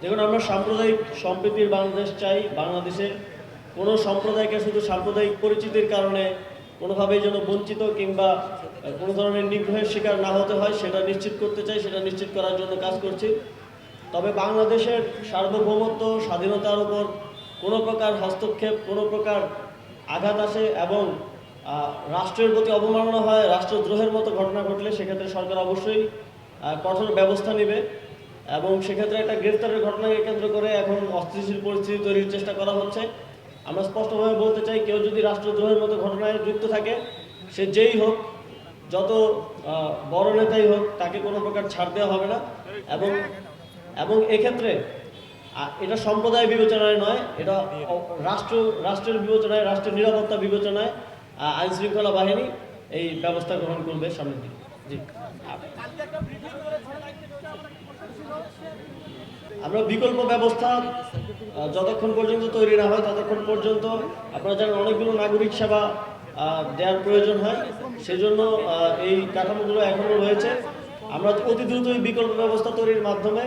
দেখুন, আমরা সাম্প্রদায়িক সম্প্রীতির বাংলাদেশ চাই। বাংলাদেশে কোনো সম্প্রদায়কে শুধু সাম্প্রদায়িক পরিচিতির কারণে কোনোভাবেই যেন বঞ্চিত কিংবা কোনো ধরনের নিগ্রহের শিকার না হতে হয় সেটা নিশ্চিত করতে চাই, সেটা নিশ্চিত করার জন্য কাজ করছি। তবে বাংলাদেশের সার্বভৌমত্ব স্বাধীনতার উপর কোনো প্রকার হস্তক্ষেপ, কোনো প্রকার আঘাত আসে এবং রাষ্ট্রের প্রতি অবমাননা হয়, রাষ্ট্রদ্রোহের মতো ঘটনা ঘটলে সেক্ষেত্রে সরকার অবশ্যই কঠোর ব্যবস্থা নেবে এবং সেক্ষেত্রে একটা গ্রেফতারের ঘটনাকে কেন্দ্র করে এখন অস্থিতিশীল পরিস্থিতি তৈরির চেষ্টা করা হচ্ছে। আমরা স্পষ্টভাবে বলতে চাই, কেউ যদি রাষ্ট্রদ্রোহের মতো ঘটনায় যুক্ত থাকে, সে যেই হোক, যত বড় নেতাই হোক, তাকে কোনো প্রকার ছাড় দেওয়া হবে না। এবং এক্ষেত্রে এটা সম্প্রদায় বিবেচনায় নয়, এটা রাষ্ট্রের বিবেচনায়, রাষ্ট্রের নিরাপত্তা বিবেচনায় আইন শৃঙ্খলা বাহিনী এই ব্যবস্থা গ্রহণ করবে সামনের দিকে। জি, আমরা বিকল্প ব্যবস্থা যতক্ষণ পর্যন্ত তৈরি না হয় ততক্ষণ পর্যন্ত আপনারা জানেন অনেকগুলো নাগরিক সেবা দেওয়ার প্রয়োজন হয়, সেজন্য এই কাঠামোগুলো এখনও রয়েছে। আমরা অতি দ্রুত এই বিকল্প ব্যবস্থা তৈরির মাধ্যমে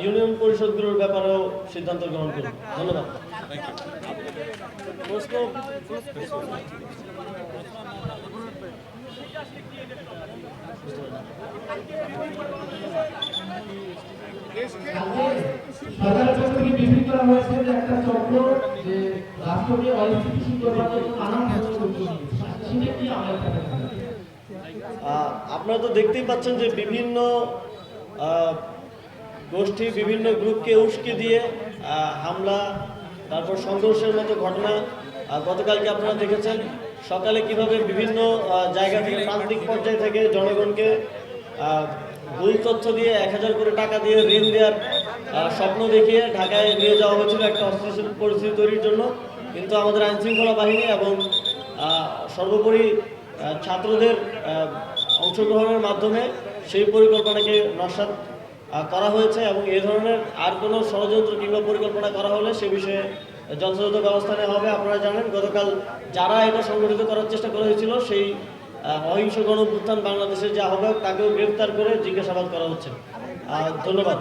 ইউনিয়ন পরিষদগুলোর ব্যাপারেও সিদ্ধান্ত গ্রহণ করব। ধন্যবাদ। সরকারের পক্ষ থেকে বিবৃতি করা হয়েছে যে একটা চক্র যে রাষ্ট্রকে অস্থিতিশীল করবার জন্য নানান আপনারা তো দেখতেই পাচ্ছেন যে বিভিন্ন গোষ্ঠী, বিভিন্ন গ্রুপকে উস্কে দিয়ে হামলা, তারপর সংঘর্ষের মতো ঘটনা গতকালকে আপনারা দেখেছেন। সকালে কিভাবে বিভিন্ন জায়গা থেকে, প্রান্তিক পর্যায় থেকে জনগণকে ভুল তথ্য দিয়ে 1000 করে টাকা দিয়ে ঋণ দেওয়ার স্বপ্ন দেখিয়ে ঢাকায় নিয়ে যাওয়া হয়েছিল একটা অস্থিতিশীল পরিস্থিতি তৈরির জন্য। কিন্তু আমাদের আইনশৃঙ্খলা বাহিনী এবং সর্বোপরি ছাত্রদের অংশগ্রহণের মাধ্যমে সেই পরিকল্পনাকে নস্যাৎ করা হয়েছে এবং এ ধরনের আর কোনো ষড়যন্ত্র কিংবা পরিকল্পনা করা হলে সে বিষয়ে যথাযথ ব্যবস্থা নেওয়া হবে। আপনারা জানেন গতকাল যারা এটা সংগঠিত করার চেষ্টা করা হয়েছিল সেই অহিংস গণঅভ্যুত্থান বাংলাদেশের যে আহ্বায়ক তাকেও গ্রেফতার করে জিজ্ঞাসাবাদ করা হচ্ছে। ধন্যবাদ।